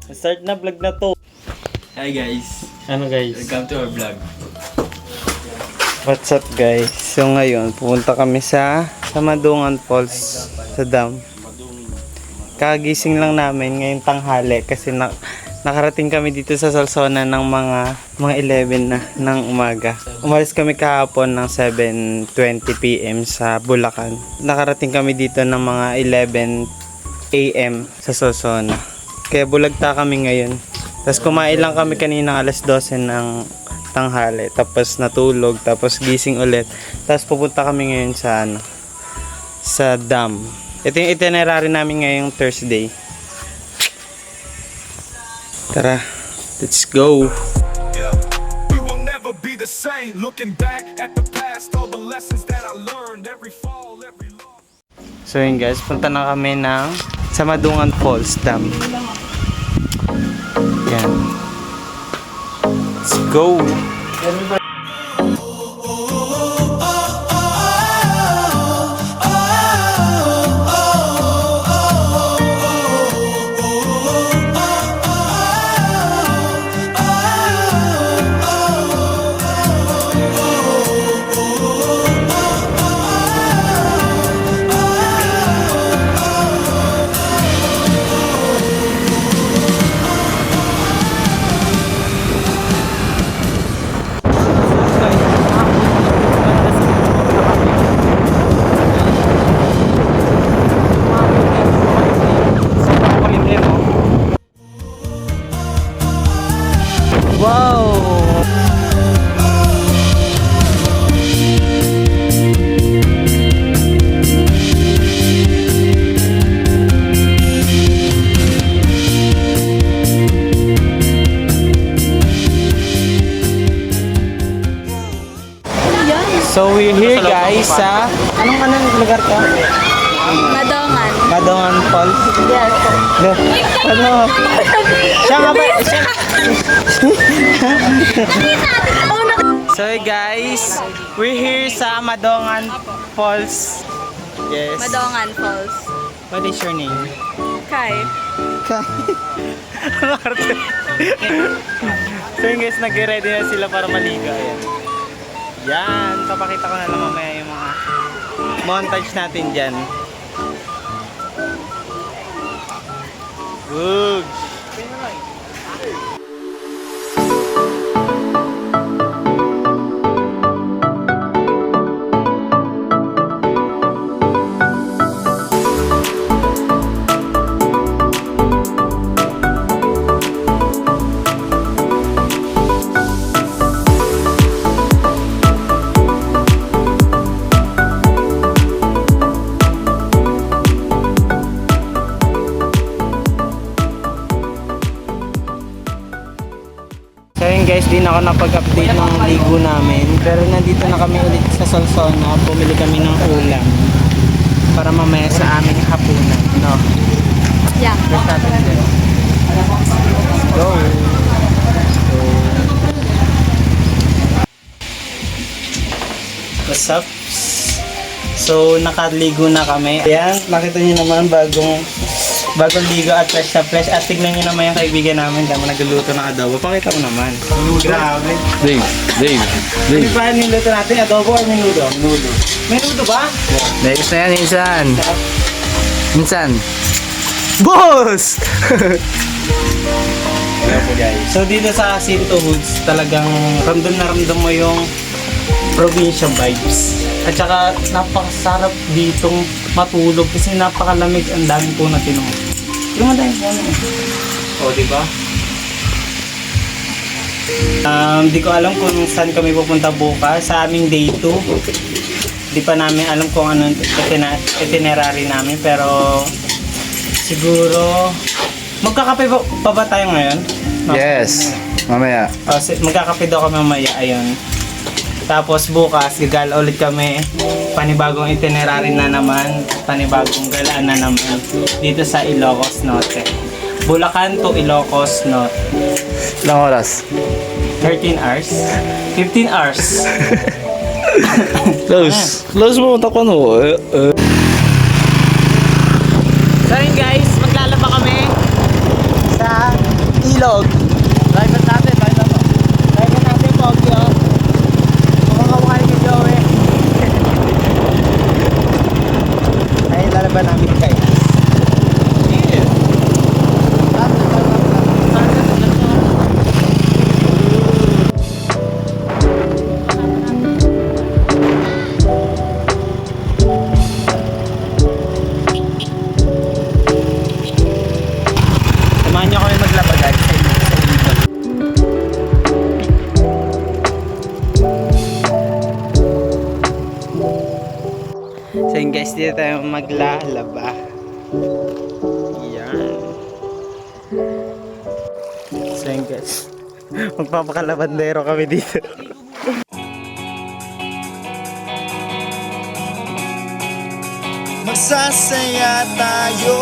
Start na vlog na to. Hi guys. Ano guys? Welcome to our vlog. What's up guys? So ngayon, pupunta kami sa Madungan Falls sa dam. Kagising lang namin ngayong tanghali kasi nakarating kami dito sa Salsona ng mga 11 na ng umaga. Umalis kami kahapon ng 7:20 PM sa Bulacan. Nakarating kami dito ng mga 11 AM sa Salsona. Kaya bulagta kami ngayon. Tapos kumain lang kami kanina alas 12 ng tanghali. Tapos natulog. Tapos gising ulit. Tapos pupunta kami ngayon sa sa dam. Ito yung itinerary namin ngayong Thursday. Tara, let's go. We will never be the same. Looking back at the past, all the lessons that I learned, every fall, every loss. So yun guys, punta na kami ng sa Madungan Falls Dam. Yan. Let's go. Wow! So we're here guys sa anong lugar to? Madongan. Madungan Falls. Yes. Ano? Siya nga ba? Siya... So guys, we're here sa Madungan Falls. Yes. Madongan Falls. What is your name? Kai. So yun guys, nag-ready na sila para maligo. Ayan. Yan, papakita ko na lang mamaya yung mga montage natin dyan. Good. So yun guys, di na ako napag-update ng ligo namin. Pero nandito na kami ulit sa Salsona. Bumili kami ng ulam para mamaya sa aming hapunan. No? Yeah. Let's natin dyan. Let's go! What's up? So nakaligo na kami. Ayan, nakita nyo naman bagong ligo at fresh na fresh. At tignan nyo naman yung kaibigan namin. Dami nagluluto ng adobo. Pakita mo naman. Grabe. Ano pa niluto natin? Adobo or menudo? Menudo. Menudo ba? Next na yan, minsan. Minsan. Boss! So dito sa Sinto Hoods, talagang ramdam na ramdam mo yung probinsya vibes. At saka napakasarap ditong matulog kasi napakalamig, ang daming puno tinong. Yung madaming puno. O, diba? Di ko alam kung saan kami pupunta bukas sa aming day 2. Di pa namin alam kung anong itinerary namin, pero siguro magkakape pa ba tayo ngayon? Yes. Mamaya. Magkakape daw kami mamaya, ayun. Tapos bukas, gagala ulit kami. Panibagong itinerary na naman. Panibagong galaan na naman. Dito sa Ilocos Norte. Bulacan to Ilocos Norte. Ilang oras? 13 hours? 15 hours. Close mo, takpan mo. So yun guys, maglalaba kami sa ilog. Private natin, private mo. Private natin, Pogi, oh. Kumakawakay ni Joey. Ay, lalaban namin guys. Samahan niyo kami maglaba guys sa ilog. So yun guys, dito tayo maglalaba. Yan. So yun guys, magpapakalabandero kami dito. Magsasaya tayo.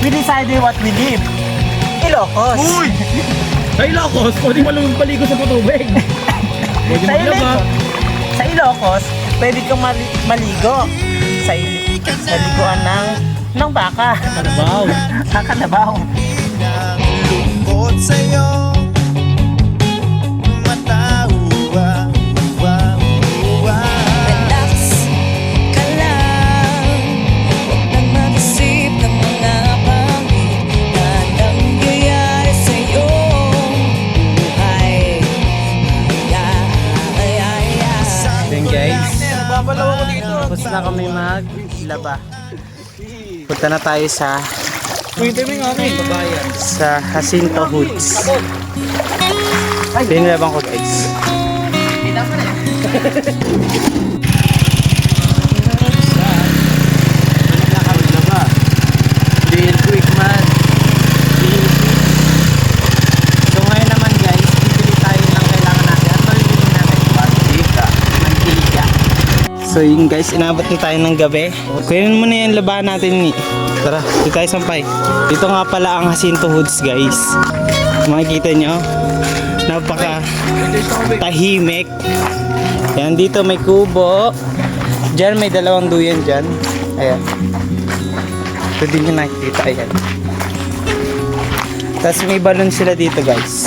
We decided what we live. Ilocos. Uy! Sa Ilocos, pwede paligo sa patubig. Pwede Sa maglaba. Sa Ilocos, pwede kang maligo. Sa liguan ng baka. Kalabaw. Kalabaw. Lungkot sa'yo. Matawa. Relax ka lang. Huwag nang mag-isip ng mga pangit na nangyayari sa'yo. Ay. Then guys, tapos na kami maglaba. Punta na tayo sa Jacinto Hoods. Pinilabang ko guys. Quick man. So ngayon naman guys, bibili tayo ng kailangan natin. Ano bibili natin? Mantika. So yun guys, inabot na tayo ng gabi. Kunin mo na yung labahan natin ni. Tara, dito tayo sampay. Dito nga pala ang Jacinto Hoods guys. Makikita nyo, napaka tahimik. Yan, dito may kubo. Diyan may dalawang duyan dyan. Ayan. Ito din yung nakikita, ayan. Tapos may balon sila dito guys.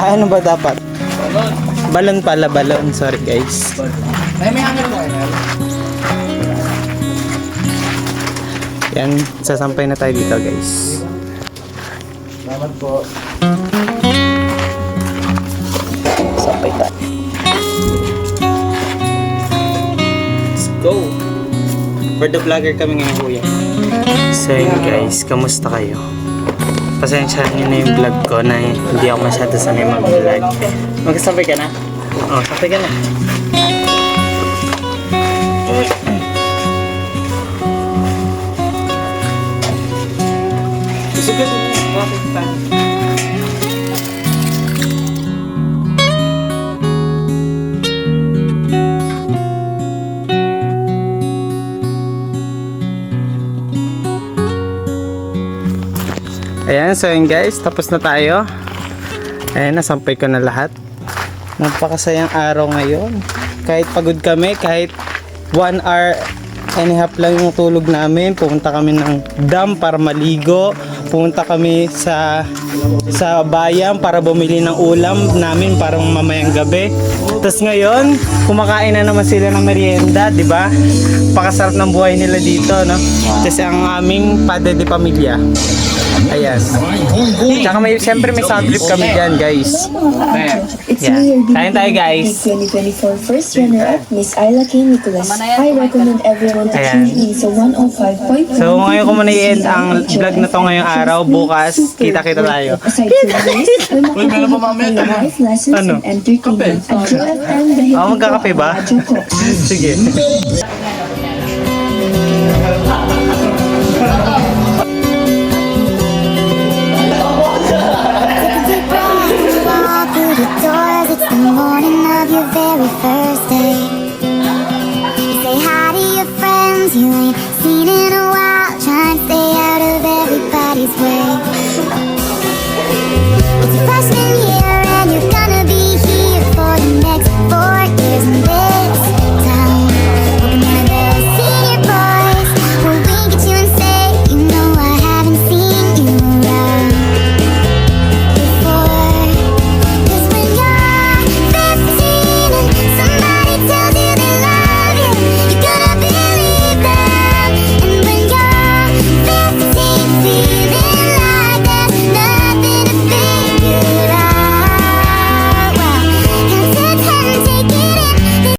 Ah, ano ba dapat? Balon pala, balon. Sorry guys. Yan, sasampay na tayo dito guys. Salamat po. Sampay tayo. Let's go! For the vlogger kami ngayon kuya. So yun guys, kamusta kayo? Pasensya nyo na yung vlog ko na hindi ako masyado sanay mag-vlog. Magsasampay ka na? Oo, sampay ka na. Sugat mo, bakit pa? Ayan, so yun guys, tapos na tayo. Ayan, nasampay ko na lahat. Napakasayang araw ngayon. Kahit pagod kami, kahit 1 hour and a half lang yung tulog namin, pumunta kami ng dam para maligo. Pumunta kami sa bayan para bumili ng ulam namin para mamayang gabi. Tapos ngayon, kumakain na naman sila ng merienda, di ba? Pakasarap ng buhay nila dito, no? Kasi ang aming padre de pamilya. Ayan. Tsaka siyempre may sound trip kami dyan, guys. Yan. Kain tayo, guys. 2024 first runner-up, Miss Ayla K. Nicholas. I recommend everyone to Ayan. tune in sa 105.1. So ngayon ko muna i-end ang vlog na to ngayong araw. Bukas, kita-kita tayo. Aside from this, may makakita kayo life lessons Ano? and entertainment at True FM dahil Ah, magkakape ba? Radyo ko. Sige. Walk through the doors, it's the morning of your very first day. You say hi to your friends you ain't seen in a while, trying to stay out of everybody's way.